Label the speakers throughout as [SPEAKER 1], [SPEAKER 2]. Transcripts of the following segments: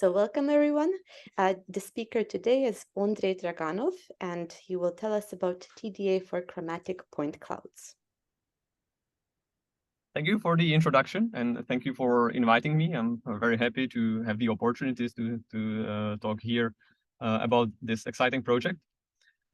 [SPEAKER 1] So welcome everyone. The speaker today is Ondřej Draganov, and he will tell us about TDA for chromatic point clouds.
[SPEAKER 2] Thank you for the introduction, and thank you for inviting me. I'm very happy to have the opportunities to talk here about this exciting project.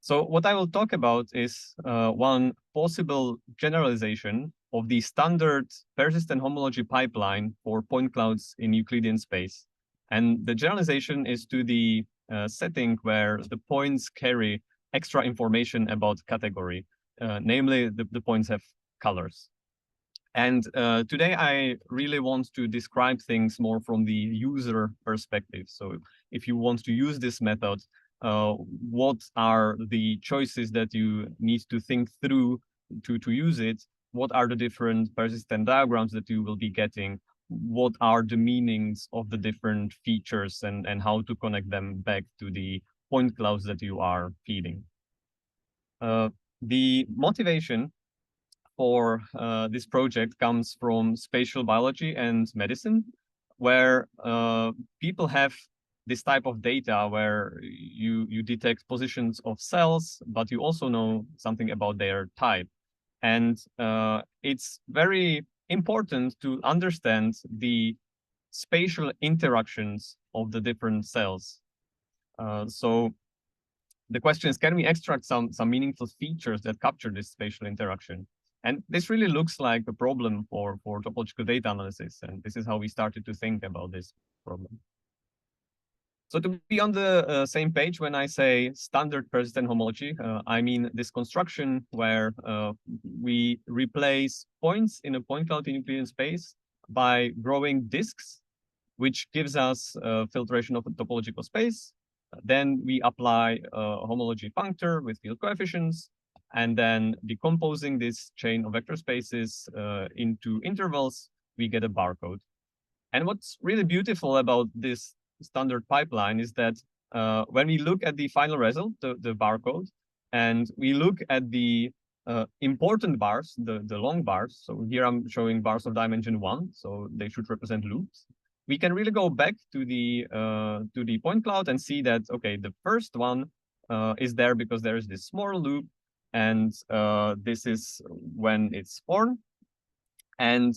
[SPEAKER 2] So what I will talk about is one possible generalization of the standard persistent homology pipeline for point clouds in Euclidean space. And the generalization is to the setting where the points carry extra information about category, namely the points have colors. And today I really want to describe things more from the user perspective. So if you want to use this method, what are the choices that you need to think through to use it? What are the different persistent diagrams that you will be getting? What are the meanings of the different features and how to connect them back to the point clouds that you are feeding? The motivation for this project comes from spatial biology and medicine, where people have this type of data where you detect positions of cells, but you also know something about their type. And it's very important to understand the spatial interactions of the different cells. So the question is, can we extract some meaningful features that capture this spatial interaction? And this really looks like a problem for topological data analysis. And this is how we started to think about this problem. So to be on the same page, when I say standard persistent homology, I mean this construction where we replace points in a point cloud in Euclidean space by growing disks, which gives us filtration of a topological space. Then we apply a homology functor with field coefficients, and then decomposing this chain of vector spaces into intervals, we get a barcode. And what's really beautiful about this standard pipeline is that when we look at the final result, the barcode, and we look at the important bars, the long bars, so here I'm showing bars of dimension 1, so they should represent loops. We can really go back to the point cloud and see that, okay, the first one is there because there is this small loop, and this is when it's born, and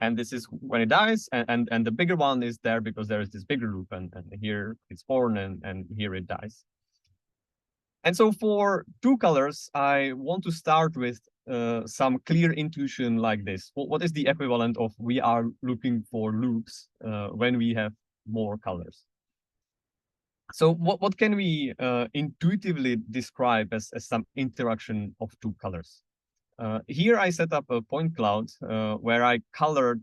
[SPEAKER 2] and this is when it dies, and the bigger one is there because there is this bigger loop, and here it's born, and here it dies. And so for two colors, I want to start with some clear intuition like this. What is the equivalent of we are looking for loops when we have more colors? So what can we intuitively describe as some interaction of two colors? Here I set up a point cloud where I colored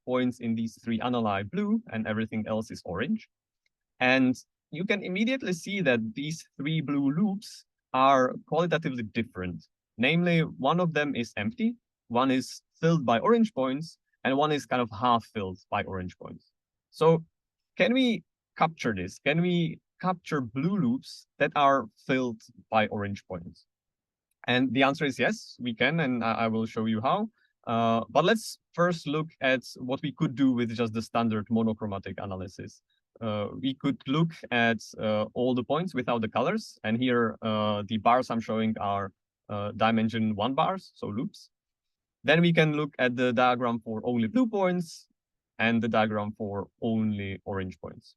[SPEAKER 2] points in these three analy blue and everything else is orange. And you can immediately see that these three blue loops are qualitatively different. Namely, one of them is empty, one is filled by orange points, and one is kind of half filled by orange points. So can we capture this? Can we capture blue loops that are filled by orange points? And the answer is yes, we can, and I will show you how. But let's first look at what we could do with just the standard monochromatic analysis. We could look at all the points without the colors, and here the bars I'm showing are dimension 1 bars, so loops. Then we can look at the diagram for only blue points and the diagram for only orange points.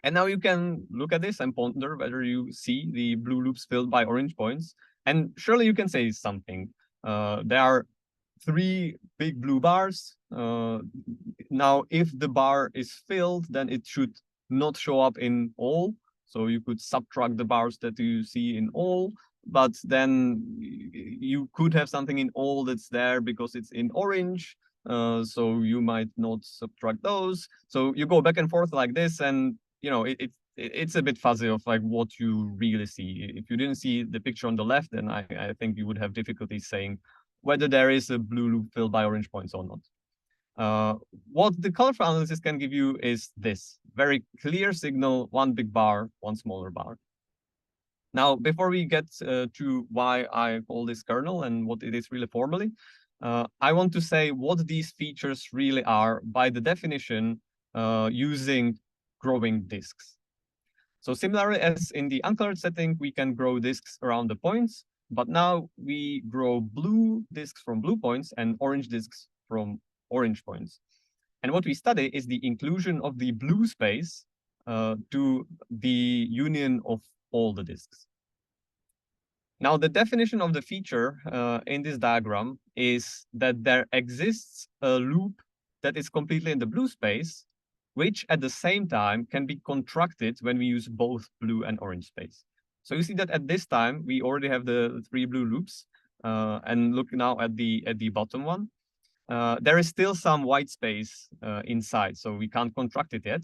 [SPEAKER 2] And now you can look at this and ponder whether you see the blue loops filled by orange points. And surely you can say something. There are three big blue bars. Now, if the bar is filled, then it should not show up in all. So you could subtract the bars that you see in all, but then you could have something in all that's there because it's in orange. So you might not subtract those. So you go back and forth like this, and you know it's a bit fuzzy of like what you really see. If you didn't see the picture on the left, then I think you would have difficulty saying whether there is a blue loop filled by orange points or not. What the colorful analysis can give you is this very clear signal: one big bar, one smaller bar. Now, before we get to why I call this kernel and what it is really formally, I want to say what these features really are by the definition using growing disks. So similarly as in the uncolored setting, we can grow disks around the points, but now we grow blue disks from blue points and orange disks from orange points. And what we study is the inclusion of the blue space to the union of all the disks. Now, the definition of the feature in this diagram is that there exists a loop that is completely in the blue space, which at the same time can be contracted when we use both blue and orange space. So you see that at this time, we already have the 3 blue loops. And look now at the bottom one. There is still some white space inside, so we can't contract it yet.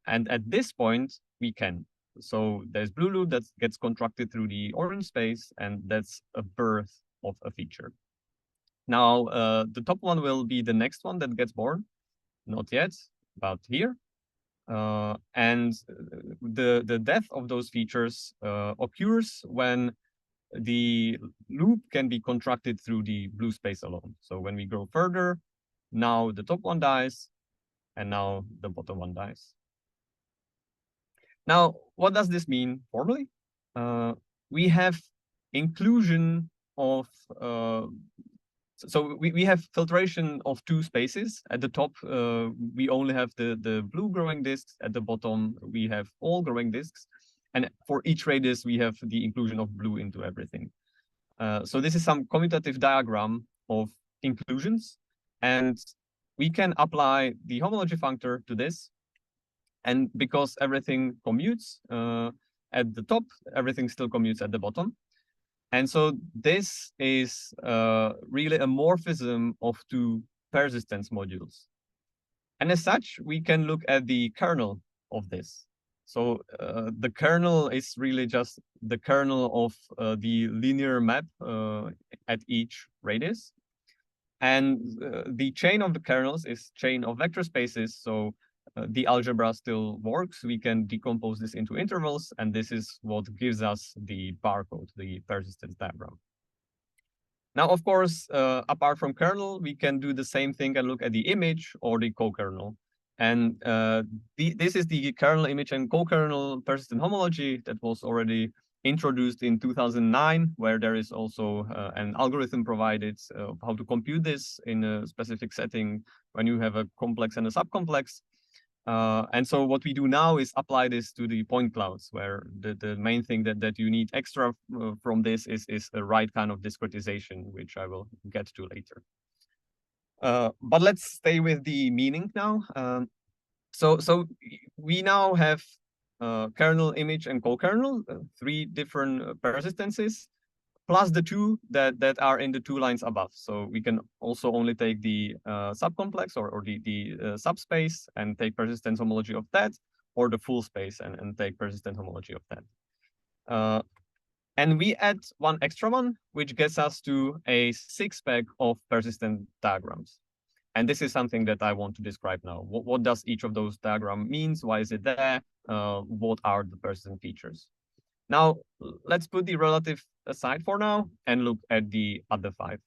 [SPEAKER 2] And at this point, we can. So there's blue loop that gets contracted through the orange space, and that's a birth of a feature. Now, the top one will be the next one that gets born. Not yet, but here. And the death of those features occurs when the loop can be contracted through the blue space alone. So when we go further, now the top one dies, and now the bottom one dies. Now, what does this mean formally? We have inclusion of, so we have filtration of 2 spaces. At the top, we only have the blue growing disks. At the bottom, we have all growing disks. And for each radius, we have the inclusion of blue into everything. So this is some commutative diagram of inclusions. And we can apply the homology functor to this. And because everything commutes at the top, everything still commutes at the bottom. And so this is really a morphism of 2 persistence modules. And as such, we can look at the kernel of this. So the kernel is really just the kernel of the linear map at each radius. And the chain of the kernels is chain of vector spaces. So the algebra still works. We can decompose this into intervals, and this is what gives us the barcode, the persistence diagram. Now, of course, apart from kernel, we can do the same thing and look at the image or the co-kernel. And this is the kernel image and co-kernel persistent homology that was already introduced in 2009, where there is also an algorithm provided how to compute this in a specific setting when you have a complex and a subcomplex. And so what we do now is apply this to the point clouds, where the main thing that you need extra from this is a right kind of discretization, which I will get to later. But let's stay with the meaning now. So we now have kernel, image, and co-kernel, 3 different persistences, plus the 2 that are in the 2 lines above. So we can also only take the subcomplex or the subspace and take persistence homology of that, or the full space and take persistent homology of that. And we add 1 extra one, which gets us to a 6-pack of persistent diagrams. And this is something that I want to describe now. What does each of those diagrams means? Why is it there? What are the persistent features? Now, let's put the relative aside for now and look at the other 5.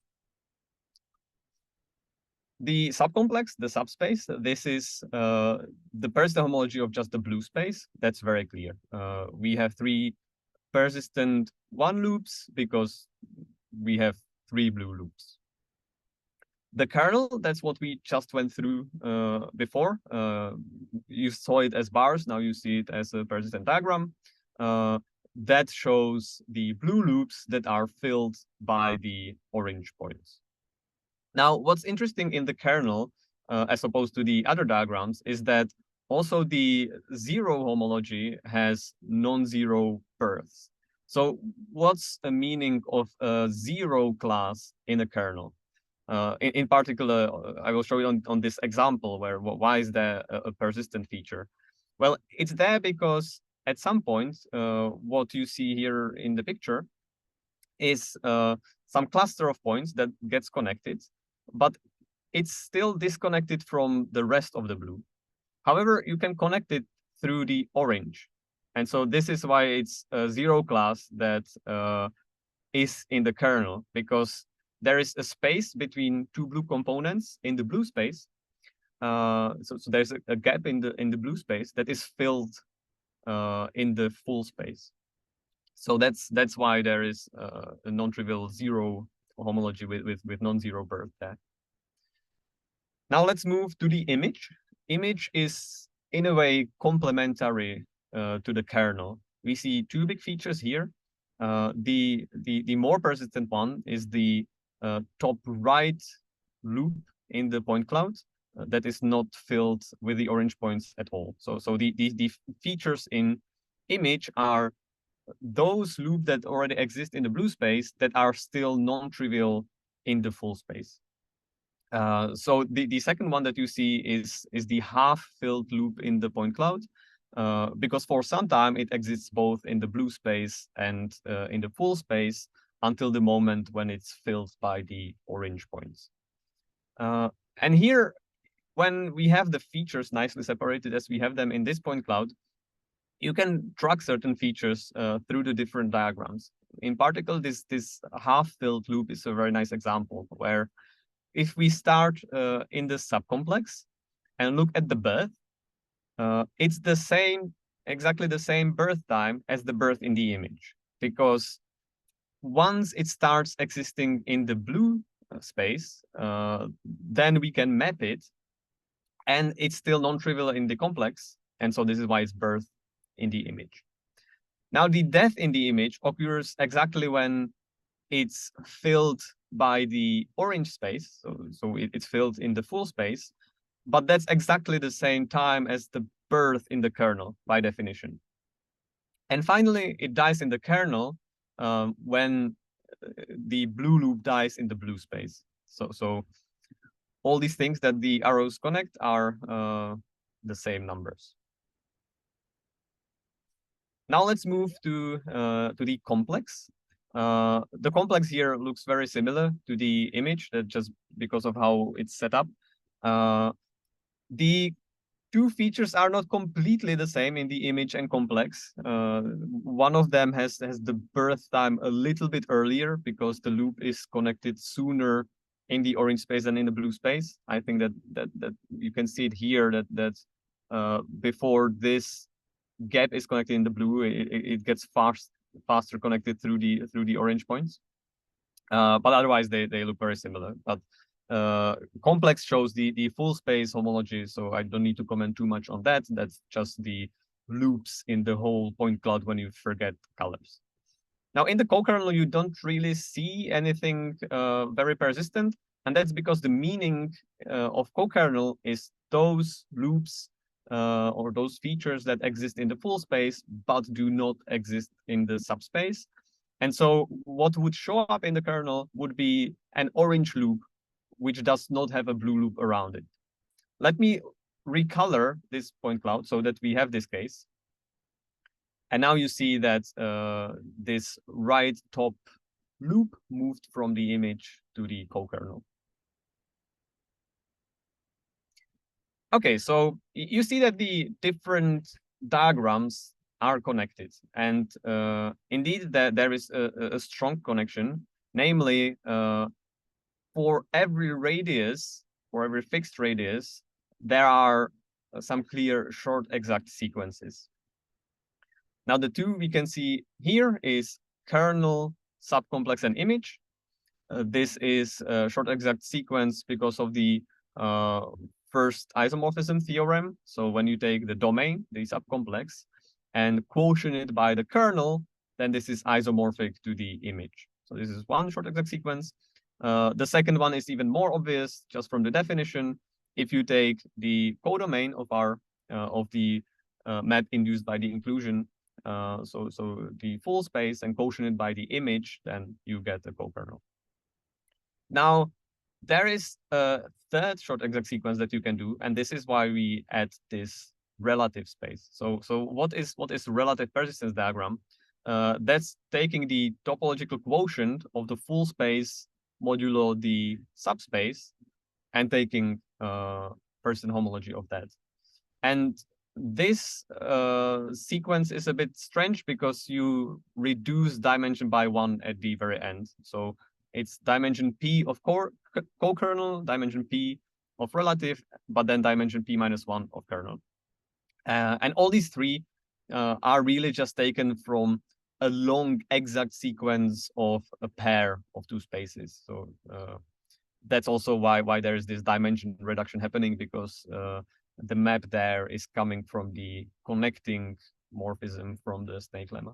[SPEAKER 2] The subcomplex, the subspace, this is the persistent homology of just the blue space. That's very clear. We have 3 persistent 1 loops because we have 3 blue loops. The kernel, that's what we just went through before. You saw it as bars, now you see it as a persistent diagram. That shows the blue loops that are filled by the orange points. Now, what's interesting in the kernel, as opposed to the other diagrams, is that also the 0 homology has non-zero births. So what's the meaning of a 0 class in a kernel? In particular, I will show you on this example where why is there a persistent feature? Well, it's there because at some point, what you see here in the picture is some cluster of points that gets connected, but it's still disconnected from the rest of the blue. However, you can connect it through the orange. And so this is why it's a 0 class that is in the kernel, because there is a space between two blue components in the blue space. So there's a gap in the blue space that is filled in the full space. So that's why there is a non-trivial zero homology with non-zero birth there. Now let's move to the image. Image is in a way complementary to the kernel. We see two big features here. The more persistent one is the top right loop in the point cloud that is not filled with the orange points at all. So the features in image are those loops that already exist in the blue space that are still non-trivial in the full space. So the second one that you see is the half-filled loop in the point cloud, because for some time it exists both in the blue space and in the full space until the moment when it's filled by the orange points. And here, when we have the features nicely separated as we have them in this point cloud, you can track certain features through the different diagrams. In particular, this half-filled loop is a very nice example where if we start in the subcomplex and look at the birth, it's the same, exactly the same birth time as the birth in the image, because once it starts existing in the blue space, then we can map it, and it's still non-trivial in the complex, and so this is why it's birth in the image. Now, the death in the image occurs exactly when it's filled by the orange space, so it's filled in the full space, but that's exactly the same time as the birth in the kernel by definition. And finally, it dies in the kernel when the blue loop dies in the blue space. So all these things that the arrows connect are the same numbers. Now let's move to the complex. The complex here looks very similar to the image, that just because of how it's set up. The two features are not completely the same in the image and complex. One of them has the birth time a little bit earlier because the loop is connected sooner in the orange space than in the blue space. I think that you can see it here that before this gap is connected in the blue, it gets faster connected through the orange points. But otherwise they look very similar. But complex shows the full space homology, so I don't need to comment too much on that. That's just the loops in the whole point cloud when you forget colors. Now in the cokernel, you don't really see anything very persistent, and that's because the meaning of cokernel is those loops or those features that exist in the full space but do not exist in the subspace. And so what would show up in the kernel would be an orange loop which does not have a blue loop around it. Let me recolor this point cloud so that we have this case. And now you see that this right top loop moved from the image to the cokernel. Okay, so you see that the different diagrams are connected. And indeed, there is a strong connection, namely, for every radius, for every fixed radius, there are some clear short exact sequences. Now, the two we can see here is kernel, subcomplex, and image. This is a short exact sequence because of the first isomorphism theorem. So when you take the domain, the subcomplex, and quotient it by the kernel, then this is isomorphic to the image. So this is one short exact sequence. The second one is even more obvious just from the definition. If you take the codomain of our of the map induced by the inclusion, so the full space, and quotient it by the image, then you get the cokernel. Now, there is a third short exact sequence that you can do, and this is why we add this relative space. So what is relative persistence diagram? That's taking the topological quotient of the full space modulo the subspace and taking persistent homology of that. And this sequence is a bit strange because you reduce dimension by 1 at the very end. So It's dimension p of cokernel, dimension p of relative, but then dimension p minus 1 of kernel. And all these three are really just taken from a long exact sequence of a pair of two spaces. So that's also why there is this dimension reduction happening, because the map there is coming from the connecting morphism from the snake lemma.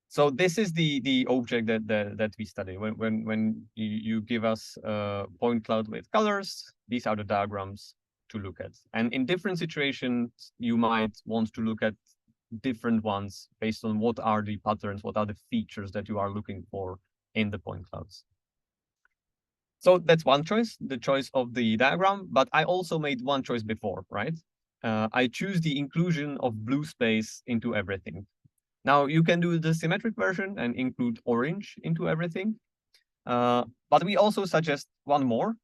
[SPEAKER 2] So this is the object that we study. When you give us a point cloud with colors, these are the diagrams to look at. And in different situations, you might want to look at different ones based on what are the patterns, what are the features that you are looking for in the point clouds. So that's one choice, the choice of the diagram, but I also made one choice before, right? I choose the inclusion of blue space into everything. Now you can do the symmetric version and include orange into everything. But we also suggest one more,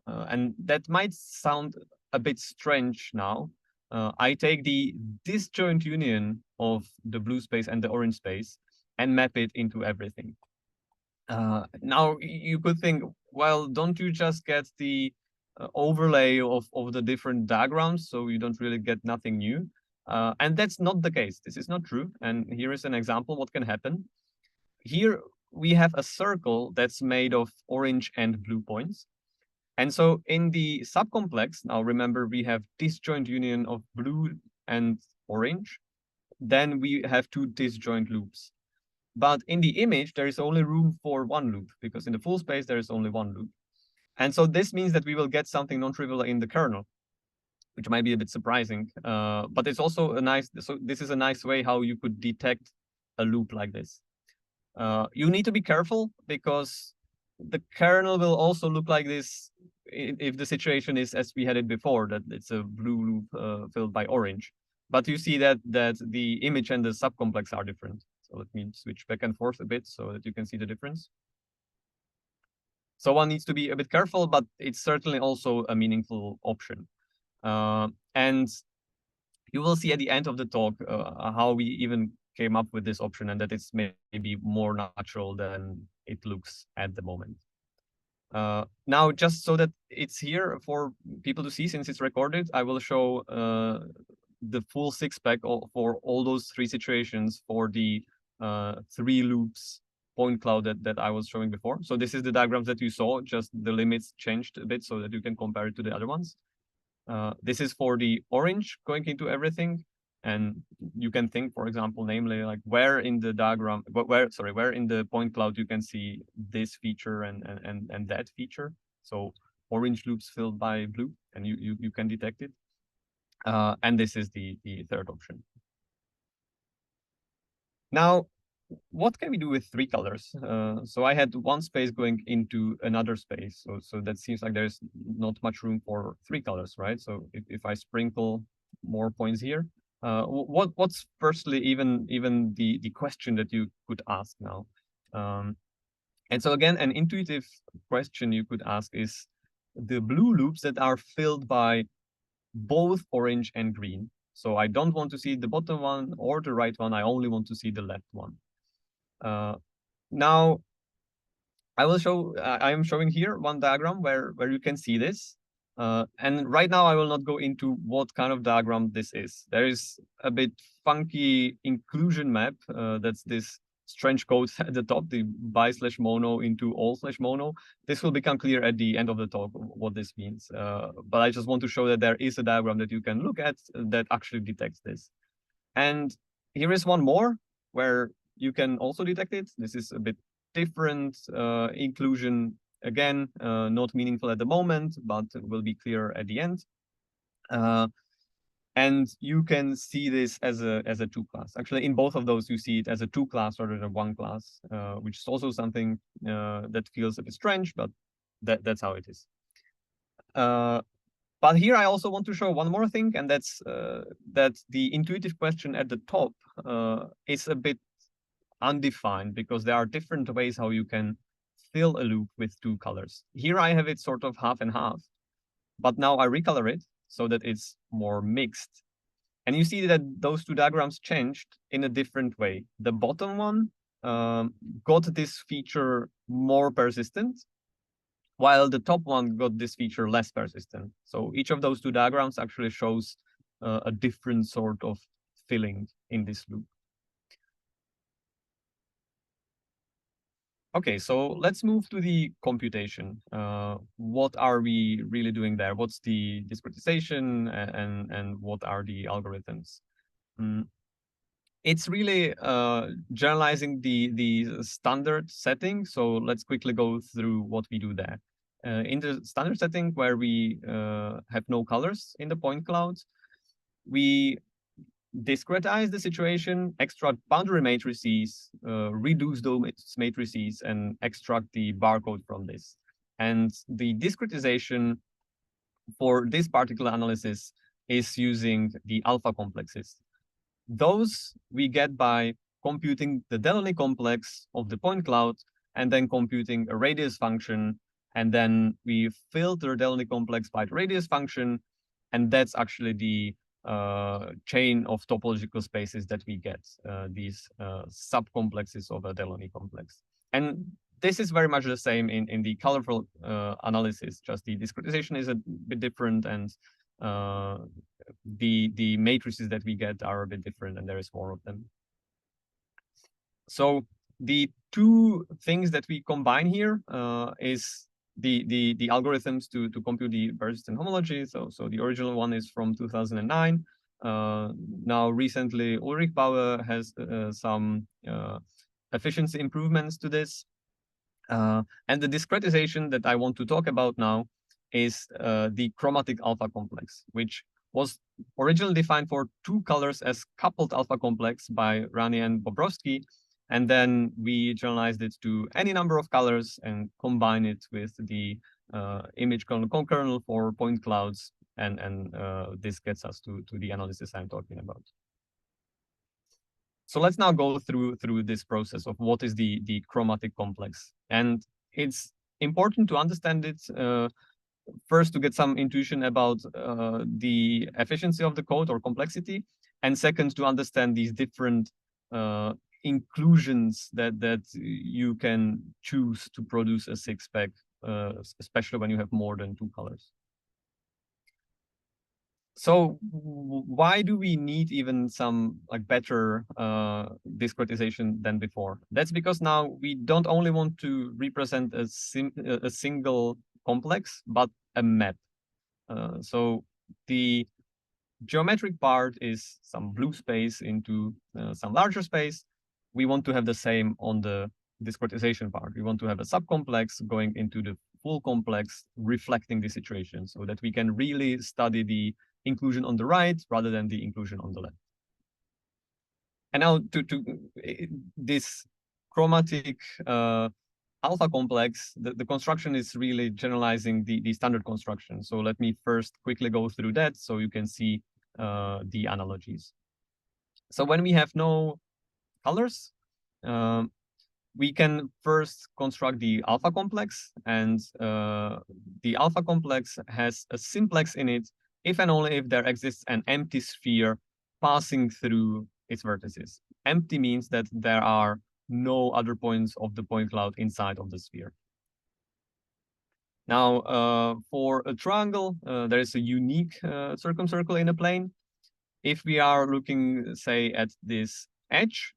[SPEAKER 2] and that might sound a bit strange now. I take the disjoint union of the blue space and the orange space and map it into everything. Now you could think, well, don't you just get the overlay of the different diagrams, so you don't really get nothing new? And that's not the case. This is not true. And here is an example what can happen. Here we have a circle that's made of orange and blue points. And so in the subcomplex, now remember we have disjoint union of blue and orange. Then we have two disjoint loops. But in the image, there is only room for one loop, because in the full space, there is only one loop. And so this means that we will get something non-trivial in the kernel, which might be a bit surprising. But it's also a nice, so this is a nice way how you could detect a loop like this. You need to be careful, because the kernel will also look like this if the situation is as we had it before, that it's a blue loop filled by orange. But you see that the image and the subcomplex are different. So let me switch back and forth a bit so that you can see the difference. So one needs to be a bit careful, but it's certainly also a meaningful option. And you will see at the end of the talk how we even came up with this option, and that it's maybe more natural than it looks at the moment. Now, just so that it's here for people to see, since it's recorded, I will show the full six-pack for all those three situations for the three loops point cloud that I was showing before. So this is the diagrams that you saw, just the limits changed a bit so that you can compare it to the other ones. This is for the orange going into everything. And you can think, for example, namely, like where in the diagram, where in the point cloud you can see this feature and that feature. So orange loops filled by blue, and you can detect it. And this is the third option. Now, what can we do with three colors? So I had one space going into another space. So that seems like there's not much room for three colors, right? So if I sprinkle more points here, what's firstly even the question that you could ask now? And so again, an intuitive question you could ask is the blue loops that are filled by both orange and green. So I don't want to see the bottom one or the right one. I only want to see the left one. Now, I will show. I am showing here one diagram where you can see this. And right now, I will not go into what kind of diagram this is. There is a bit funky inclusion map. That's this strange code at the top, the bi/mono into all/mono. This will become clear at the end of the talk what this means. But I just want to show that there is a diagram that you can look at that actually detects this. And here is one more where you can also detect it. This is a bit different inclusion. Again, not meaningful at the moment, but will be clear at the end. And you can see this as a two class. Actually, in both of those, you see it as a two class rather than one class, which is also something that feels a bit strange, but that's how it is. But here I also want to show one more thing, and that's that the intuitive question at the top is a bit undefined, because there are different ways how you can fill a loop with two colors. Here I have it sort of half and half, but now I recolor it so that it's more mixed. And you see that those two diagrams changed in a different way. The bottom one got this feature more persistent, while the top one got this feature less persistent. So each of those two diagrams actually shows a different sort of filling in this loop. Okay, so let's move to the computation. What are we really doing there? What's the discretization and what are the algorithms? It's really generalizing the standard setting. So let's quickly go through what we do there. In the standard setting where we have no colors in the point clouds, we discretize the situation, extract boundary matrices, reduce those matrices, and extract the barcode from this. And the discretization for this particular analysis is using the alpha complexes. Those we get by computing the Delaunay complex of the point cloud and then computing a radius function. And then we filter Delaunay complex by the radius function. And that's actually the chain of topological spaces that we get, these subcomplexes of a Delaunay complex. And this is very much the same in the colorful analysis, just the discretization is a bit different, and the matrices that we get are a bit different, and there is more of them. So the two things that we combine here is the algorithms to compute the persistent homology. So the original one is from 2009. Now recently Ulrich Bauer has some efficiency improvements to this. And the discretization that I want to talk about now is the chromatic alpha complex, which was originally defined for two colors as coupled alpha complex by Rani and Bobrovsky. And then we generalized it to any number of colors and combine it with the image kernel cokernel for point clouds. And this gets us to the analysis I'm talking about. So let's now go through this process of what is the chromatic complex. And it's important to understand it first to get some intuition about the efficiency of the code or complexity, and second to understand these different inclusions that you can choose to produce a six-pack, especially when you have more than two colors. So why do we need even some better discretization than before? That's because now we don't only want to represent a single complex, but a map. So the geometric part is some blue space into some larger space. We want to have the same on the discretization part. We want to have a subcomplex going into the full complex, reflecting the situation, so that we can really study the inclusion on the right rather than the inclusion on the left. And now to this chromatic alpha complex, the construction is really generalizing the standard construction. So let me first quickly go through that so you can see the analogies. So when we have no colors, we can first construct the alpha complex, and the alpha complex has a simplex in it if and only if there exists an empty sphere passing through its vertices. Empty means that there are no other points of the point cloud inside of the sphere. Now, for a triangle, there is a unique circumcircle in a plane. If we are looking, say, at this edge,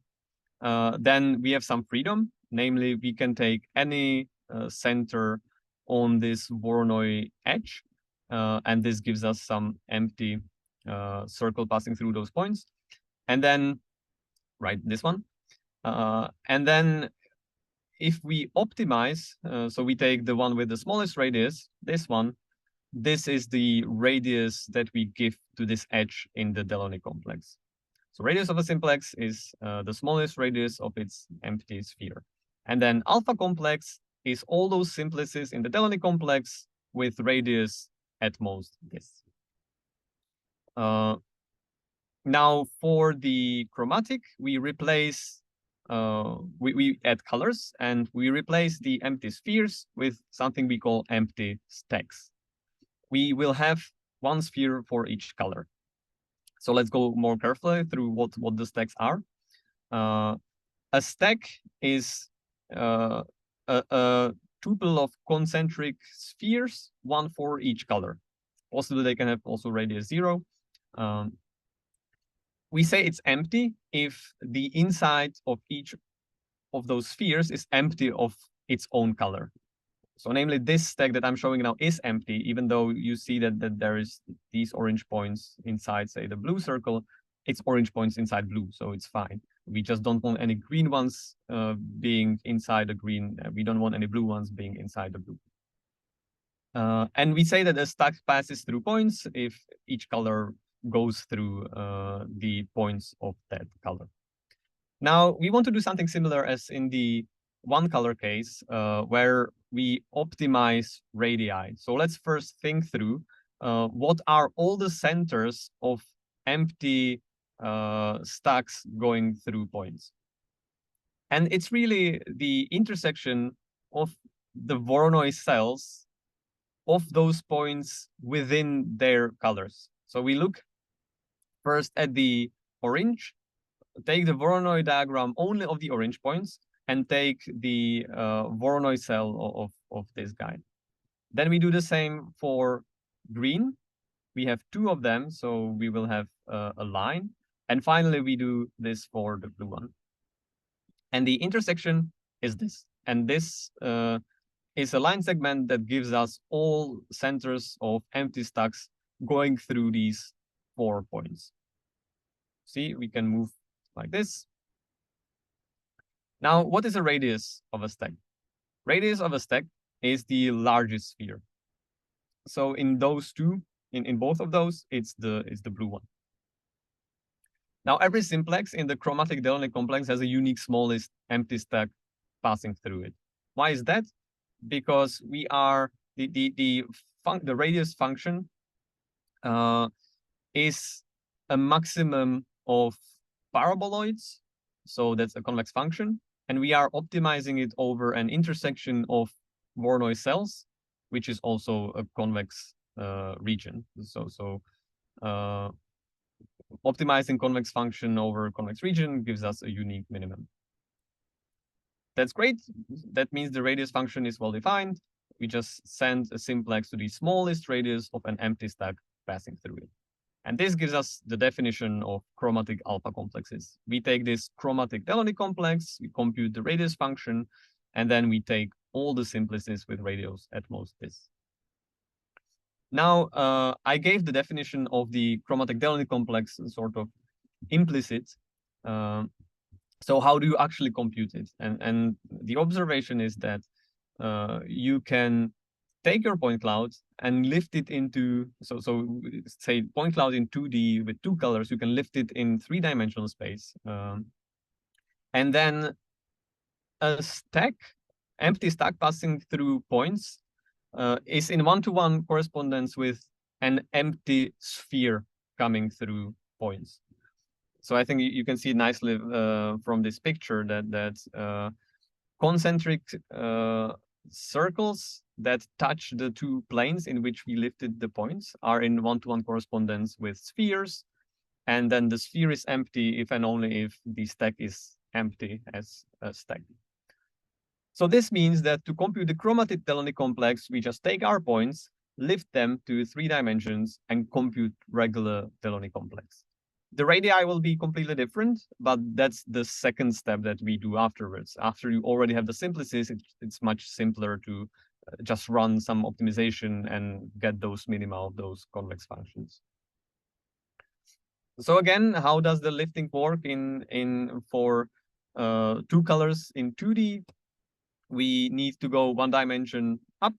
[SPEAKER 2] then we have some freedom. Namely, we can take any center on this Voronoi edge, and this gives us some empty circle passing through those points. And then, right, this one. And then if we optimize, so we take the one with the smallest radius, this one, this is the radius that we give to this edge in the Delaunay complex. So radius of a simplex is the smallest radius of its empty sphere. And then alpha complex is all those simplices in the Delaunay complex with radius at most this. Now for the chromatic, we replace, we add colors, and we replace the empty spheres with something we call empty stacks. We will have one sphere for each color. So let's go more carefully through what the stacks are. A stack is a tuple of concentric spheres, one for each color. Also, they can have also radius 0. We say it's empty if the inside of each of those spheres is empty of its own color. So namely, this stack that I'm showing now is empty, even though you see that there is these orange points inside, say, the blue circle. It's orange points inside blue, so it's fine. We just don't want any green ones being inside the green. We don't want any blue ones being inside the blue. And we say that a stack passes through points if each color goes through the points of that color. Now, we want to do something similar as in the one color case, where we optimize radii. So let's first think through what are all the centers of empty stacks going through points. And it's really the intersection of the Voronoi cells of those points within their colors. So we look first at the orange, take the Voronoi diagram only of the orange points, and take the Voronoi cell of this guy. Then we do the same for green. We have 2 of them, so we will have a line. And finally, we do this for the blue one. And the intersection is this. And this is a line segment that gives us all centers of empty stacks going through these 4 points. See, we can move like this. Now, what is a radius of a stack? Radius of a stack is the largest sphere. So in those 2, in both of those, it's the blue one. Now, every simplex in the chromatic Delaunay complex has a unique smallest empty stack passing through it. Why is that? Because we are the radius function is a maximum of paraboloids, so that's a convex function, and we are optimizing it over an intersection of Voronoi cells, which is also a convex region. So optimizing convex function over convex region gives us a unique minimum. That's great. That means the radius function is well defined. We just send a simplex to the smallest radius of an empty stack passing through it. And this gives us the definition of chromatic alpha complexes. We take this chromatic Delaunay complex, we compute the radius function, and then we take all the simplices with radius at most this. Now, I gave the definition of the chromatic Delaunay complex sort of implicit. So how do you actually compute it? And the observation is that you can take your point cloud and lift it into, so say point cloud in 2D with 2 colors, you can lift it in 3-dimensional space. And then a stack, empty stack passing through points is in 1-to-1 correspondence with an empty sphere coming through points. So I think you can see nicely from this picture that concentric circles that touch the 2 planes in which we lifted the points are in 1-to-1 correspondence with spheres. And then the sphere is empty if and only if the stack is empty as a stack. So this means that to compute the chromatic Delaunay complex, we just take our points, lift them to 3 dimensions, and compute regular Delaunay complex. The radii will be completely different, but that's the second step that we do afterwards. After you already have the simplices, it's much simpler to just run some optimization and get those minima of those convex functions. So again, how does the lifting work for 2 colors in 2D? We need to go 1 dimension up,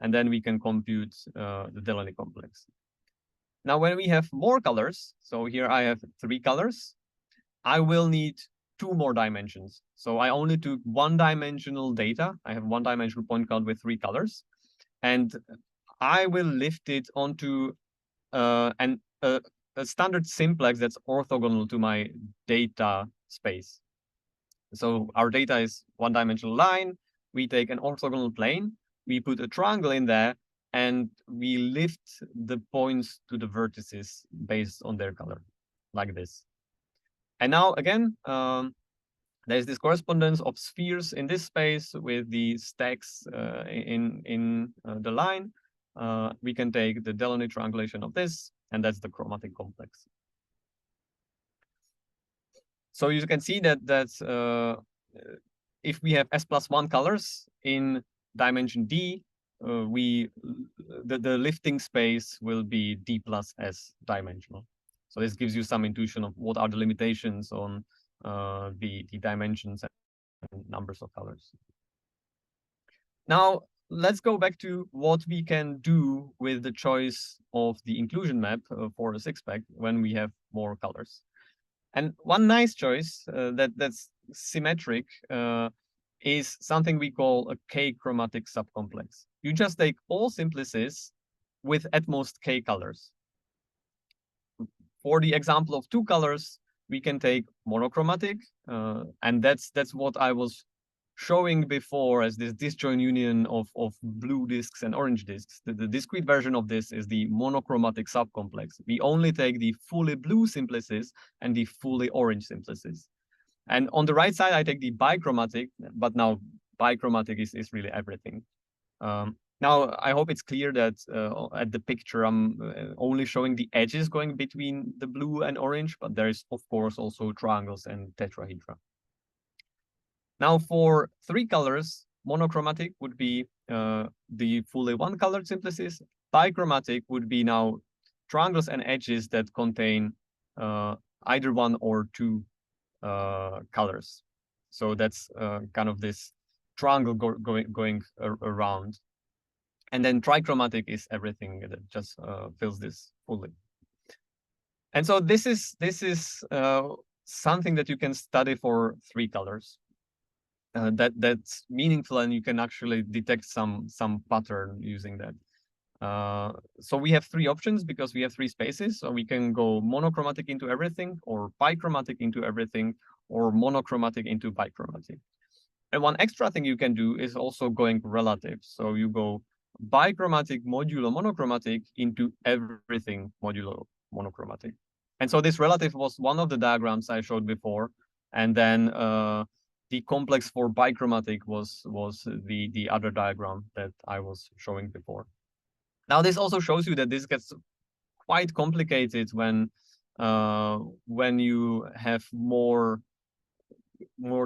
[SPEAKER 2] and then we can compute the Delaunay complex. Now, when we have more colors, so here I have 3 colors, I will need 2 more dimensions. So I only took 1-dimensional data. I have 1-dimensional point cloud with 3 colors, and I will lift it onto a standard simplex that's orthogonal to my data space. So our data is 1-dimensional line. We take an orthogonal plane. We put a triangle in there, and we lift the points to the vertices based on their color, like this. And now again, There's this correspondence of spheres in this space with the stacks in the line. We can take the Delaunay triangulation of this, and that's the chromatic complex. So you can see that if we have S+1 colors in dimension D, the lifting space will be D plus S dimensional. So this gives you some intuition of what are the limitations on the dimensions and numbers of colors. Now, let's go back to what we can do with the choice of the inclusion map for a six-pack when we have more colors. And one nice choice that's symmetric is something we call a k-chromatic subcomplex. You just take all simplices with at most k colors. For the example of two colors, we can take monochromatic, and that's what I was showing before as this disjoint union of blue disks and orange disks. The discrete version of this is the monochromatic subcomplex. We only take the fully blue simplices and the fully orange simplices. And on the right side, I take the bichromatic, but now bichromatic is really everything. Now, I hope it's clear that at the picture, I'm only showing the edges going between the blue and orange, but there is, of course, also triangles and tetrahedra. Now, for three colors, monochromatic would be the fully one-colored simplices. Bichromatic would be now triangles and edges that contain either one or two colors. So that's kind of this triangle going around. And then trichromatic is everything that just fills this fully. And so this is something that you can study for three colors. That's meaningful, and you can actually detect some pattern using that. So we have three options because we have three spaces. So we can go monochromatic into everything, or bichromatic into everything, or monochromatic into bichromatic. And one extra thing you can do is also going relative. So you go bichromatic modulo monochromatic into everything modulo monochromatic. And so this relative was one of the diagrams I showed before. And then the complex for bichromatic was the other diagram that I was showing before. Now, this also shows you that this gets quite complicated when you have more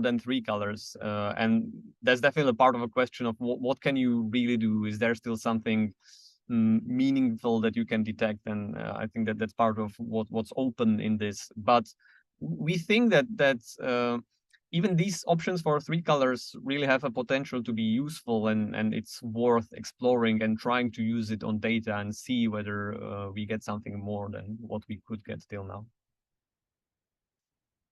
[SPEAKER 2] than three colors, and that's definitely a part of a question of what can you really do? Is there still something meaningful that you can detect? And I think that that's part of what's open in this. But we think that even these options for three colors really have a potential to be useful, and it's worth exploring and trying to use it on data and see whether we get something more than what we could get till now.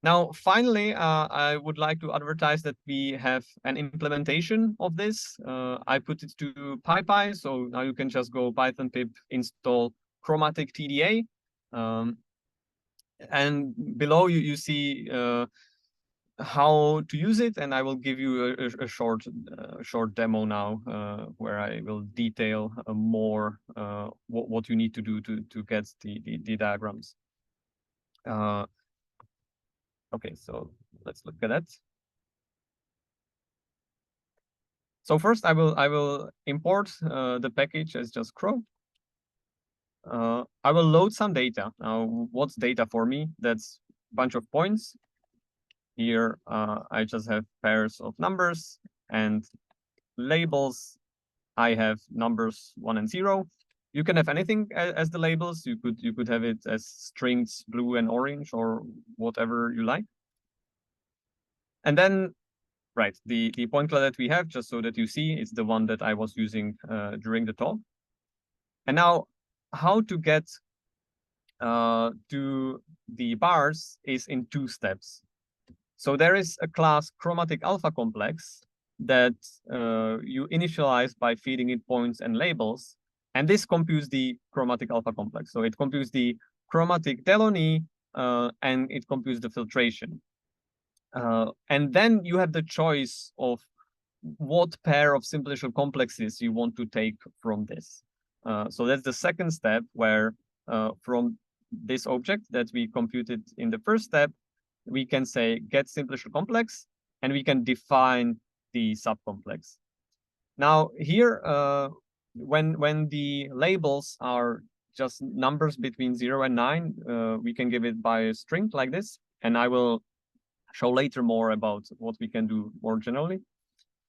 [SPEAKER 2] Now, finally, I would like to advertise that we have an implementation of this. I put it to PyPy, so now you can just go Python pip install Chromatic TDA. And below you see how to use it, and I will give you a short demo now where I will detail more what you need to do to get the diagrams. Okay, so let's look at that. So first, I will import the package as just Chrome. I will load some data. Now, what's data for me? That's a bunch of points. Here, I just have pairs of numbers, and labels. I have numbers 1 and 0. You can have anything as the labels. You could have it as strings, blue and orange, or whatever you like. And then, right, the point cloud that we have, just so that you see, it's the one that I was using during the talk. And now, how to get to the bars is in two steps. So there is a class chromatic alpha complex that you initialize by feeding it points and labels. And this computes the chromatic alpha complex. So it computes the chromatic Delaunay and it computes the filtration. And then you have the choice of what pair of simplicial complexes you want to take from this. So that's the second step, where from this object that we computed in the first step, we can say get simplicial complex, and we can define the subcomplex. Now here, when the labels are just numbers between 0 and 9, we can give it by a string like this, and I will show later more about what we can do more generally.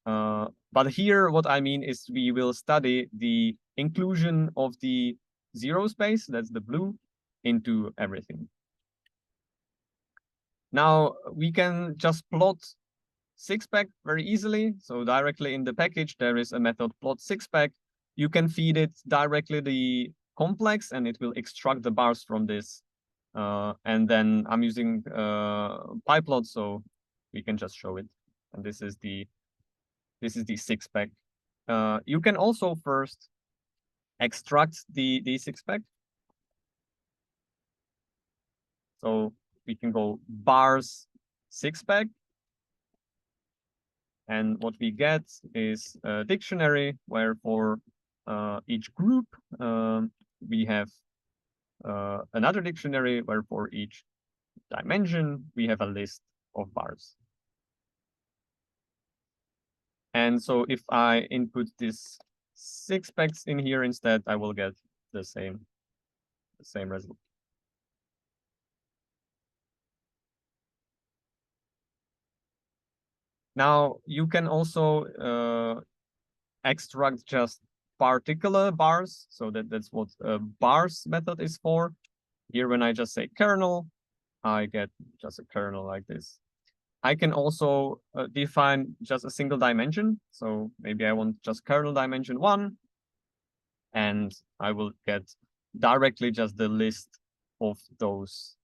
[SPEAKER 2] But here, what I mean is we will study the inclusion of the 0 space, that's the blue, into everything. Now we can just plot 6-pack very easily. So directly in the package, there is a method plot 6-pack. You can feed it directly the complex, and it will extract the bars from this. And then I'm using pyplot, so we can just show it. And this is the 6-pack. You can also first extract the 6-pack. So we can go bars 6-pack. And what we get is a dictionary where for each group we have another dictionary where for each dimension we have a list of bars. And so if I input this 6-packs in here instead, I will get the same result. Now you can also extract just particular bars, so that's what bars method is for. Here, when I just say kernel, I get just a kernel like this. I can also define just a single dimension. So maybe I want just kernel dimension 1, and I will get directly just the list of those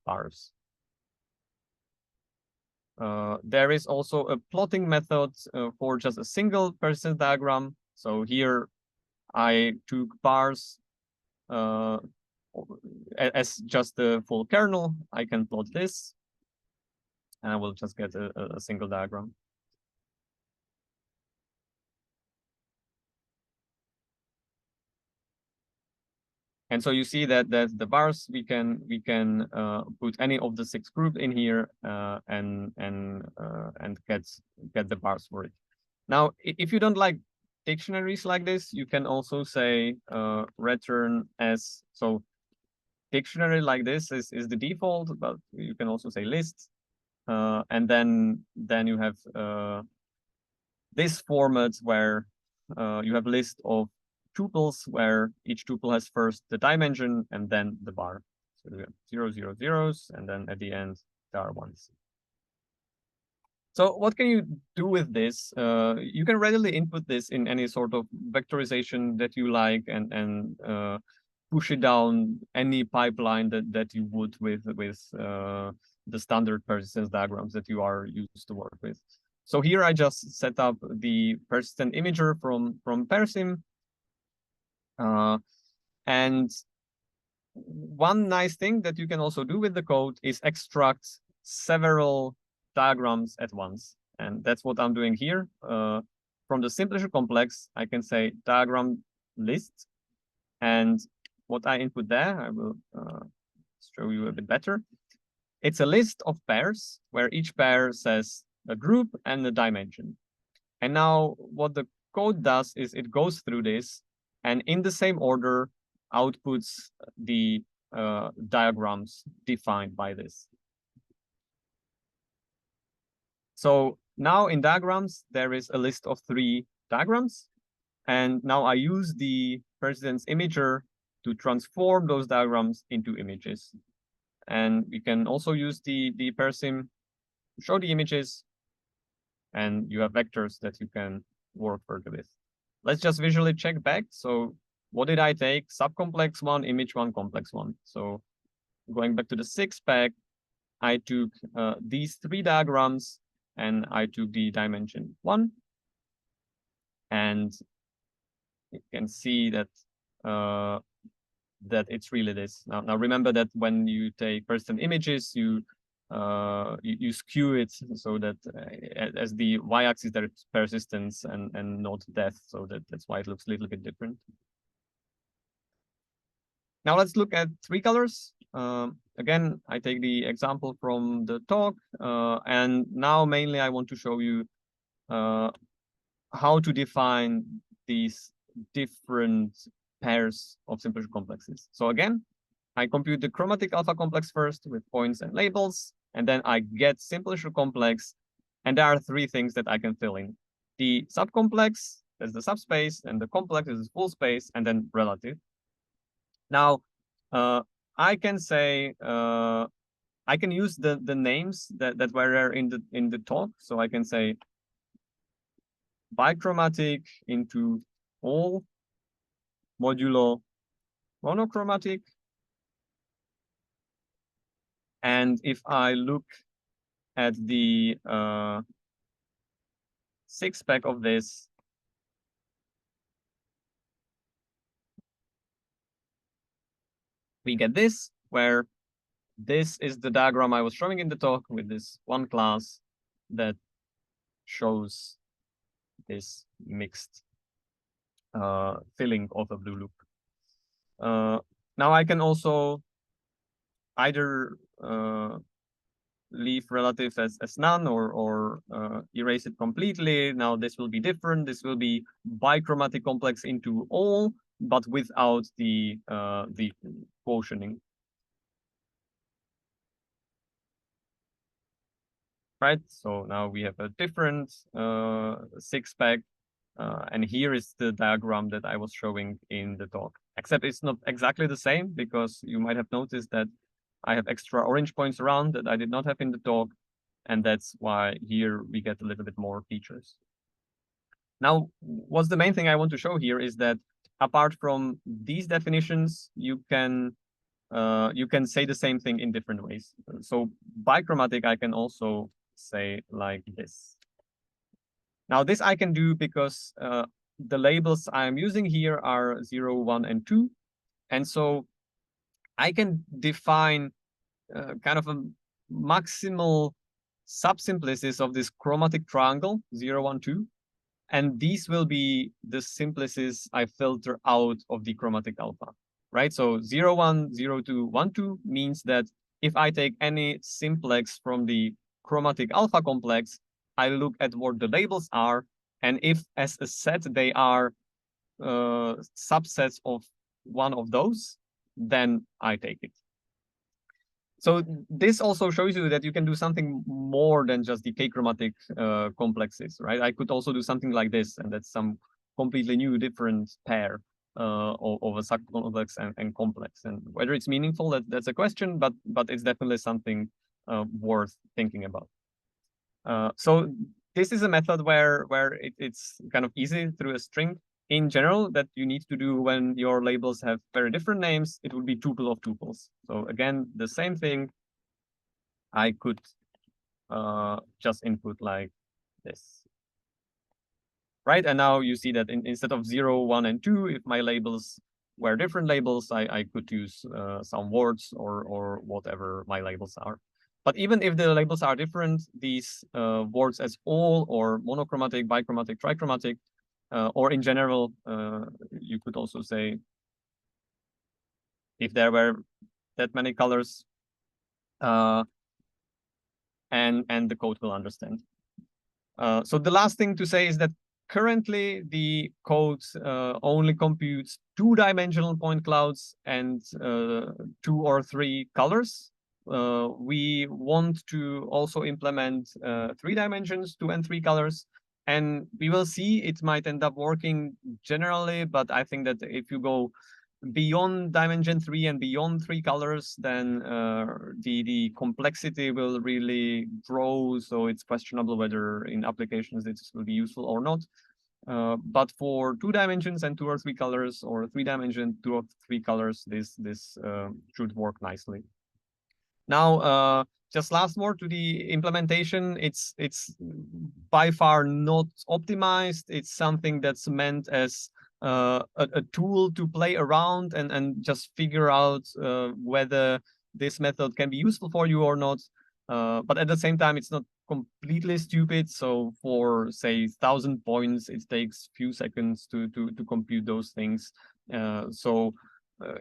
[SPEAKER 2] bars. There is also a plotting method for just a single persistence diagram. So here I took bars as just the full kernel. I can plot this, and I will just get a single diagram. And so you see that the bars we can put any of the 6 groups in here and get the bars for it. Now, if you don't like dictionaries like this, you can also say return as, so dictionary like this is the default, but you can also say list, and then you have this format where you have a list of tuples where each tuple has first the dimension and then the bar. So we have 0, 0, zeros, and then at the end there are ones. So what can you do with this? You can readily input this in any sort of vectorization that you like, and push it down any pipeline that you would with the standard persistence diagrams that you are used to work with. So here I just set up the persistent imager from Persim. And one nice thing that you can also do with the code is extract several diagrams at once. And that's what I'm doing here. From the simplest complex, I can say diagram list. And what I input there, I will show you a bit better. It's a list of pairs where each pair says a group and a dimension. And now what the code does is it goes through this and in the same order outputs the diagrams defined by this. So now in diagrams, there is a list of 3 diagrams. And now I use the persistence imager to transform those diagrams into images. And we can also use the Persim to show the images, and you have vectors that you can work further with. Let's just visually check back. So what did I take? Subcomplex 1, image 1, complex 1. So going back to the 6-pack, I took these 3 diagrams and I took the dimension 1. And you can see that that it's really this. Now remember that when you take persistent images, you skew it so that as the y-axis there is persistence and not depth, so that's why it looks a little bit different. Now let's look at 3 colors. again, I take the example from the talk, and now mainly I want to show you how to define these different pairs of simple complexes. So again, I compute the chromatic alpha complex first with points and labels, and then I get simple complex, and there are three things that I can fill in. The subcomplex, that's the subspace, and the complex is the full space, and then relative. Now, I can say I can use the names that were there in the talk. So I can say bichromatic into all modulo monochromatic. And if I look at the six pack of this, we get this, where this is the diagram I was showing in the talk with this one class that shows this mixed filling of a blue loop. Now I can also either leave relative as none or erase it completely. Now this will be different. This will be bichromatic complex into all, but without the quotienting. Right, so now we have a different six pack, and here is the diagram that I was showing in the talk, except it's not exactly the same because you might have noticed that I have extra orange points around that I did not have in the talk, and that's why here we get a little bit more features. Now, what's the main thing I want to show here is that apart from these definitions, you can say the same thing in different ways. So bichromatic, I can also say like this. Now this I can do because the labels I'm using here are 0, 1, and 2. And so I can define kind of a maximal subsimplices of this chromatic triangle, 0, 1, 2. And these will be the simplices I filter out of the chromatic alpha, right? So 0, 1, 0, 2, 1, 2 means that if I take any simplex from the chromatic alpha complex, I look at what the labels are, and if as a set they are subsets of one of those, then I take it. So this also shows you that you can do something more than just the k-chromatic complexes, right? I could also do something like this, and that's some completely new, different pair of a subcomplex and complex. And whether it's meaningful, that's a question, but it's definitely something worth thinking about. So this is a method where it's kind of easy through a string. In general, that you need to do when your labels have very different names, it would be tuple of tuples. So again, the same thing. I could just input like this. Right, and now you see that instead of 0, 1, and 2, if my labels were different labels, I could use some words or whatever my labels are. But even if the labels are different, these words as all or monochromatic, bichromatic, trichromatic, or in general, you could also say if there were that many colors, and the code will understand. So the last thing to say is that currently the code only computes 2-dimensional point clouds and 2 or 3 colors. We want to also implement 3 dimensions, 2 and 3 colors. And we will see it might end up working generally, but I think that if you go beyond dimension 3 and beyond 3 colors, then the complexity will really grow. So it's questionable whether in applications this will be useful or not. But for 2 dimensions and 2 or 3 colors, or 3 dimension, 2 or 3 colors, this should work nicely. Now, just last word to the implementation. It's by far not optimized. It's something that's meant as a tool to play around and just figure out whether this method can be useful for you or not. But at the same time, it's not completely stupid. So for say 1,000 points, it takes few seconds to compute those things. So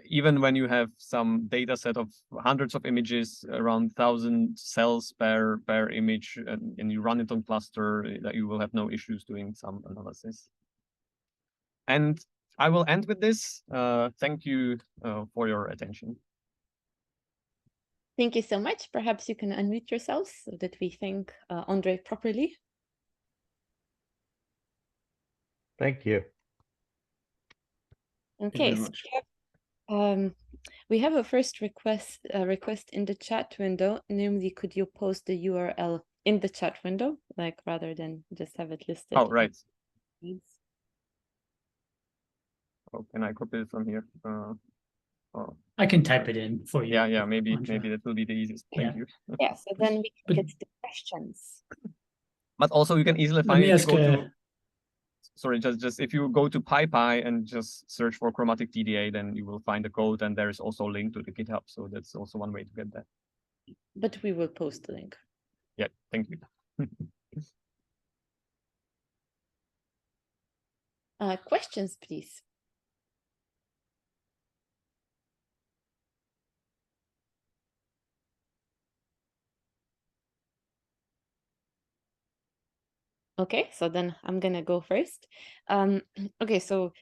[SPEAKER 2] even when you have some data set of hundreds of images, around 1,000 cells per image, and you run it on cluster, that you will have no issues doing some analysis. And I will end with this. Thank you for your attention.
[SPEAKER 1] Thank you so much. Perhaps you can unmute yourselves so that we thank Ondřej properly.
[SPEAKER 3] Thank you.
[SPEAKER 1] Okay, so we have a first request in the chat window. Namely, could you post the URL in the chat window, like rather than just have it listed?
[SPEAKER 2] Oh, right. Oh, can I copy it from here? Oh.
[SPEAKER 4] I can type it in for you.
[SPEAKER 2] Yeah, maybe
[SPEAKER 4] Ondřej.
[SPEAKER 2] that will be the easiest. Thank you.
[SPEAKER 1] Yeah, so then we can get the questions.
[SPEAKER 2] But also you can easily
[SPEAKER 4] Let
[SPEAKER 2] find
[SPEAKER 4] me
[SPEAKER 2] it.
[SPEAKER 4] ask
[SPEAKER 2] Sorry, just if you go to PyPy and just search for Chromatic TDA, then you will find the code, and there is also a link to the GitHub. So that's also one way to get that.
[SPEAKER 1] But we will post the link.
[SPEAKER 2] Yeah, thank you.
[SPEAKER 1] Questions, please. Okay, so then I'm gonna go first. Okay, so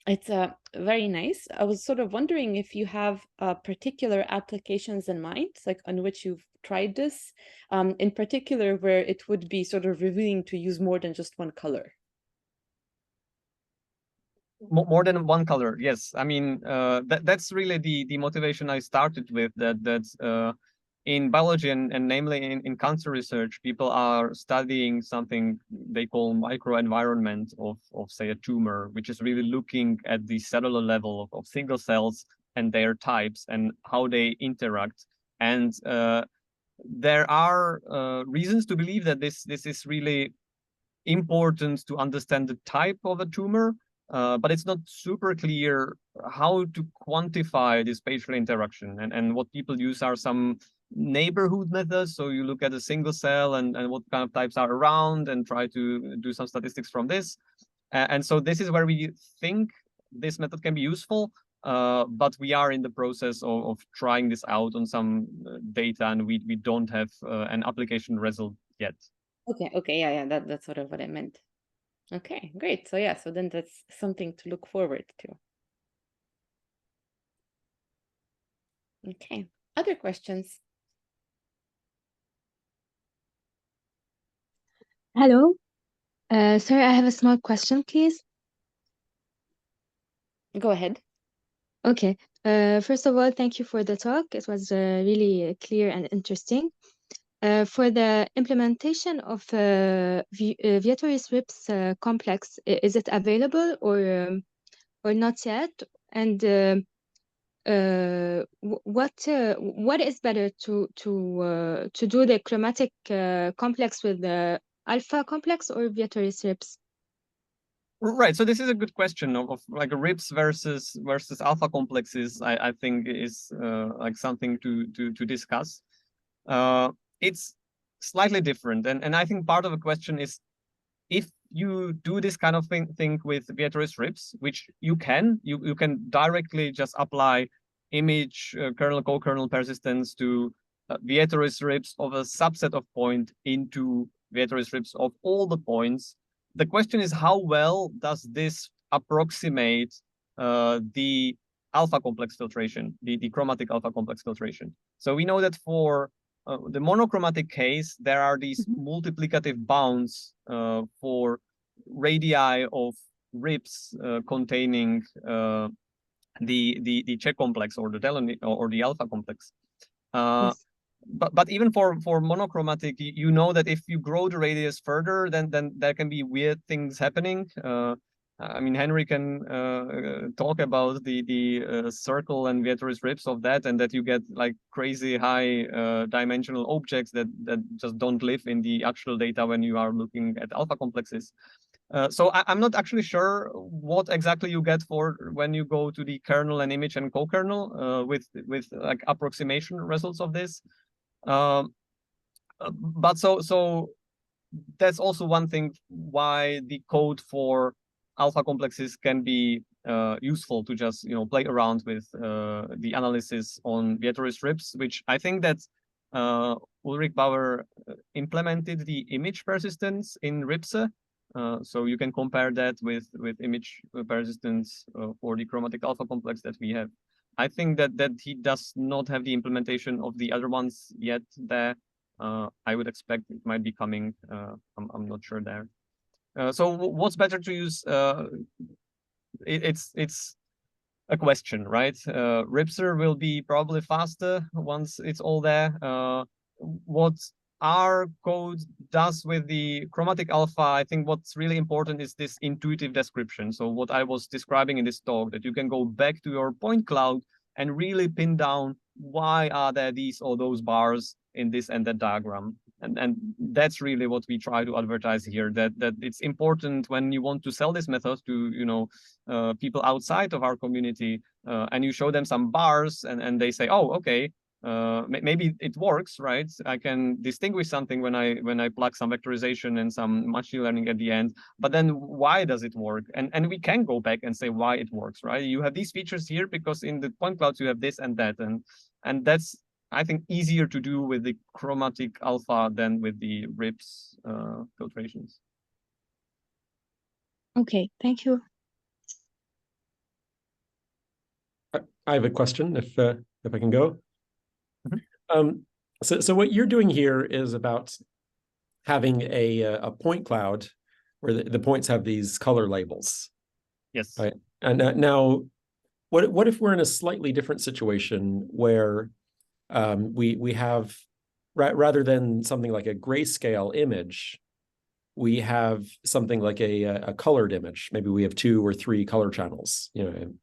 [SPEAKER 1] it's very nice. I was sort of wondering if you have particular applications in mind, like on which you've tried this, in particular where it would be sort of revealing to use more than just one color.
[SPEAKER 2] More than one color, yes. I mean, that's really the motivation I started with, that in biology and namely in cancer research, people are studying something they call microenvironment of say a tumor, which is really looking at the cellular level of single cells and their types and how they interact. And there are reasons to believe that this is really important to understand the type of a tumor, but it's not super clear how to quantify the spatial interaction. And what people use are some neighborhood methods. So you look at a single cell and what kind of types are around and try to do some statistics from this. And so this is where we think this method can be useful, but we are in the process of trying this out on some data, and we don't have an application result yet.
[SPEAKER 1] Okay, yeah, that's sort of what I meant. Okay, great. So yeah, so then that's something to look forward to. Okay, other questions?
[SPEAKER 5] Hello. Sorry, I have a small question, please.
[SPEAKER 1] Go ahead.
[SPEAKER 5] Okay. First of all, thank you for the talk. It was really clear and interesting. For the implementation of Vietoris-Rips complex, is it available or not yet? And what is better to do the chromatic complex with the alpha complex or Vietoris-Rips?
[SPEAKER 2] Right. So this is a good question of like a RIPS versus alpha complexes. I think is like something to discuss. It's slightly different, and I think part of the question is if you do this kind of thing with Vietoris-Rips, which you can directly just apply image kernel co-kernel persistence to Vietoris-Rips of a subset of point into Vietoris-Rips of all the points. The question is, how well does this approximate the alpha complex filtration, the chromatic alpha complex filtration? So we know that for the monochromatic case, there are these multiplicative bounds for radii of RIPS containing the Czech complex or the Delaunay or the alpha complex.
[SPEAKER 5] Yes.
[SPEAKER 2] But even for monochromatic, you know that if you grow the radius further, then there can be weird things happening. I mean, Henry can talk about the circle and Vietoris-Rips of that, and that you get like crazy high dimensional objects that just don't live in the actual data when you are looking at alpha complexes. So I'm not actually sure what exactly you get for when you go to the kernel and image and co-kernel with like approximation results of this. But so that's also one thing why the code for alpha complexes can be useful to just play around with the analysis on Vietorist RIPS, which I think that Ulrich Bauer implemented the image persistence in RIPS. So you can compare that with image persistence for the chromatic alpha complex that we have. I think that he does not have the implementation of the other ones yet there. I would expect it might be coming. I'm not sure there. So what's better to use? It's a question, right? Ripser will be probably faster once it's all there. What our code does with the chromatic alpha, I think what's really important is this intuitive description. So what I was describing in this talk, that you can go back to your point cloud and really pin down why are there these or those bars in this and that diagram. And that's really what we try to advertise here, that it's important when you want to sell this method to people outside of our community, and you show them some bars and they say, oh, okay, maybe it works, right? I can distinguish something when I plug some vectorization and some machine learning at the end, but then why does it work? And we can go back and say why it works, right? You have these features here because in the point clouds you have this and that, and that's, I think, easier to do with the chromatic alpha than with the RIPS filtrations.
[SPEAKER 5] Okay, thank you.
[SPEAKER 6] I have a question, if I can go. Mm-hmm. So what you're doing here is about having a point cloud where the points have these color labels.
[SPEAKER 2] Yes.
[SPEAKER 6] Right. And now, what if we're in a slightly different situation where we have, rather than something like a grayscale image, we have something like a colored image. Maybe we have 2 or 3 color channels, an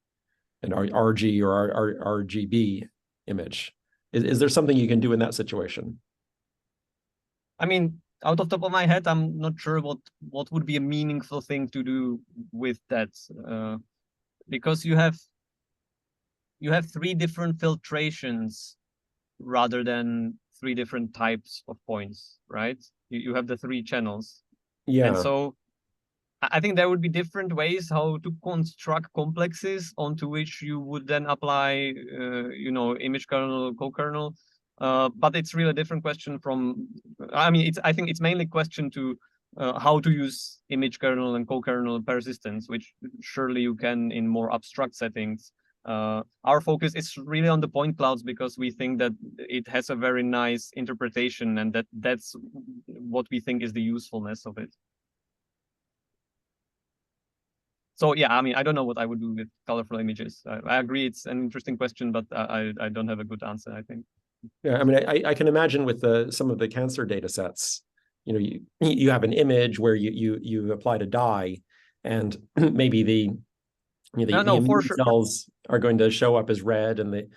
[SPEAKER 6] RG or RGB image. Is there something you can do in that situation?
[SPEAKER 2] I mean, out of the top of my head, I'm not sure what would be a meaningful thing to do with that, because you have 3 different filtrations rather than 3 different types of points, right? You have the 3 channels.
[SPEAKER 6] Yeah.
[SPEAKER 2] And so I think there would be different ways how to construct complexes onto which you would then apply, image kernel, co-kernel. But it's really a different question from, I think it's mainly a question to how to use image kernel and co-kernel persistence, which surely you can in more abstract settings. Our focus is really on the point clouds because we think that it has a very nice interpretation, and that's what we think is the usefulness of it. So yeah, I mean, I don't know what I would do with colorful images. I agree, it's an interesting question, but I don't have a good answer, I think.
[SPEAKER 6] Yeah, I mean, I can imagine with some of the cancer data sets, you have an image where you applied a dye, and maybe the immune cells are going to show up as red, and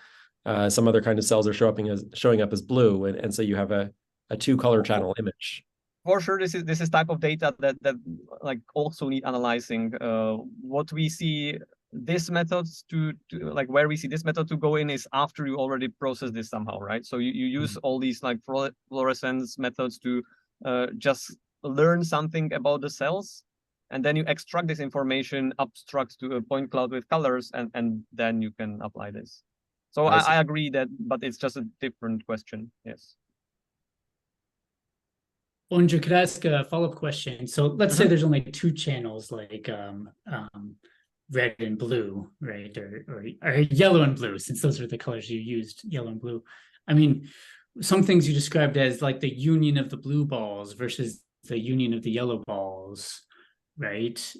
[SPEAKER 6] some other kind of cells are showing up as blue, and so you have a 2-color channel image.
[SPEAKER 2] For sure, this is type of data that like also need analyzing. What we see this method to like where we see this method to go in is after you already process this somehow, right? So you use all these like fluorescence methods to just learn something about the cells, and then you extract this information, abstract to a point cloud with colors, and then you can apply this. So I agree that, but it's just a different question. Yes.
[SPEAKER 4] Ondřej, could I ask a follow-up question? So let's say there's only 2 channels, like red and blue, right? Or yellow and blue, since those are the colors you used, yellow and blue. I mean, some things you described as like the union of the blue balls versus the union of the yellow balls, right?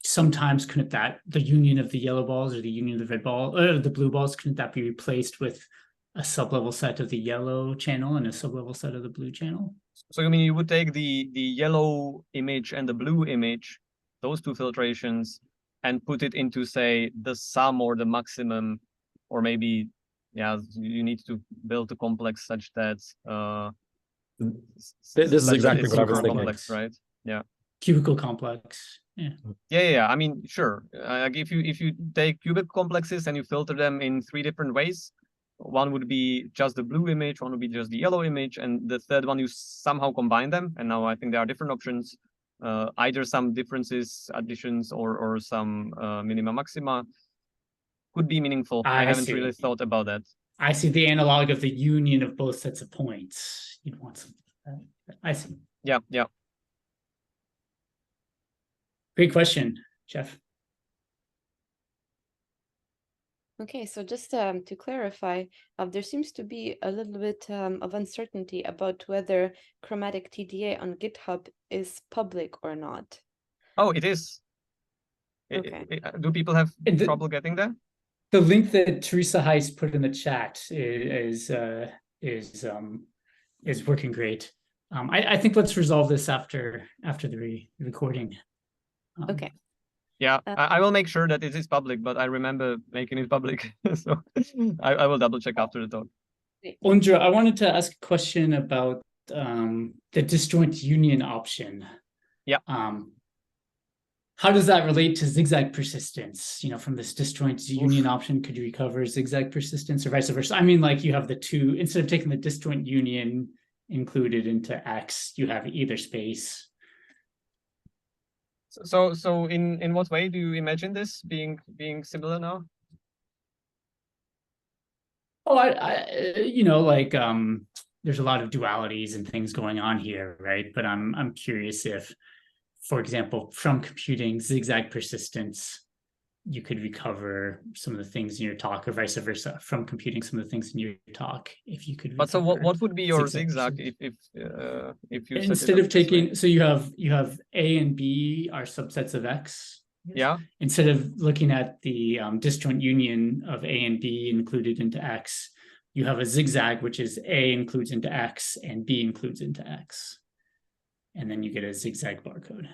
[SPEAKER 4] Sometimes couldn't the union of the yellow balls or the union of the red ball, or the blue balls, couldn't that be replaced with a sublevel set of the yellow channel and a sublevel set of the blue channel?
[SPEAKER 2] So you mean you would take the yellow image and the blue image, those 2 filtrations, and put it into, say, the sum or the maximum, or maybe, yeah, you need to build a complex such that
[SPEAKER 6] this is exactly what I was thinking.
[SPEAKER 2] Complex, right? Yeah.
[SPEAKER 4] Cubical complex.
[SPEAKER 2] Yeah. I mean, sure. If you take cubic complexes and you filter them in 3 different ways, one would be just the blue image, one would be just the yellow image, and the third one you somehow combine them. And now I think there are different options. either some differences, additions, or some minima maxima could be meaningful. I haven't really thought about that.
[SPEAKER 4] I see the analog of the union of both sets of points. You'd want something like that. I see.
[SPEAKER 2] Yeah, yeah.
[SPEAKER 4] Great question, Jeff.
[SPEAKER 1] Okay, so just to clarify, there seems to be a little bit of uncertainty about whether Chromatic TDA on GitHub is public or not.
[SPEAKER 2] Oh, it is.
[SPEAKER 1] Okay.
[SPEAKER 2] Do people have trouble getting there?
[SPEAKER 4] The link that Teresa Heiss put in the chat is working great. I think let's resolve this after the recording.
[SPEAKER 1] Okay.
[SPEAKER 2] Yeah, I will make sure that it is public, but I remember making it public, so I will double check after the talk.
[SPEAKER 4] Ondřej, I wanted to ask a question about the disjoint union option.
[SPEAKER 2] Yeah.
[SPEAKER 4] How does that relate to zigzag persistence? You know, from this disjoint union option, could you recover zigzag persistence or vice versa? I mean, like you have the two, instead of taking the disjoint union included into X, you have either space.
[SPEAKER 2] So in what way do you imagine this being similar now?
[SPEAKER 4] Oh, you know, like there's a lot of dualities and things going on here, right? But I'm curious if, for example, from computing zigzag persistence, you could recover some of the things in your talk, or vice versa, from computing some of the things in your talk, if you could.
[SPEAKER 2] But so what would be your zigzag if you
[SPEAKER 4] instead of taking, so you have A and B are subsets of X.
[SPEAKER 2] Yeah.
[SPEAKER 4] Instead of looking at the disjoint union of A and B included into X, you have a zigzag, which is A includes into X and B includes into X. And then you get a zigzag barcode.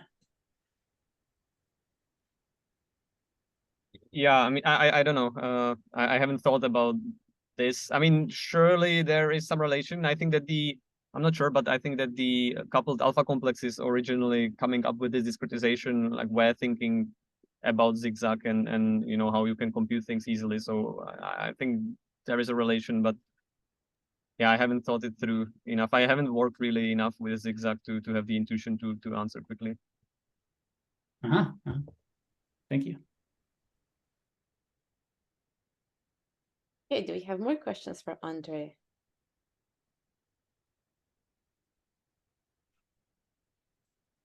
[SPEAKER 2] Yeah, I mean, I don't know. I haven't thought about this. I mean, surely there is some relation. I think that I'm not sure, but I think that the coupled alpha complexes originally coming up with this discretization, like we're thinking about zigzag and you know how you can compute things easily. So I think there is a relation, but yeah, I haven't thought it through enough. I haven't worked really enough with zigzag to have the intuition to answer quickly.
[SPEAKER 4] Thank you.
[SPEAKER 1] Okay, do we have more questions for Ondřej?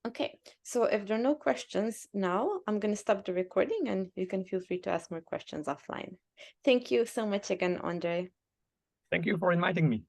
[SPEAKER 1] Okay, so if there are no questions now, I'm going to stop the recording and you can feel free to ask more questions offline. Thank you so much again, Ondřej.
[SPEAKER 2] Thank you for inviting me.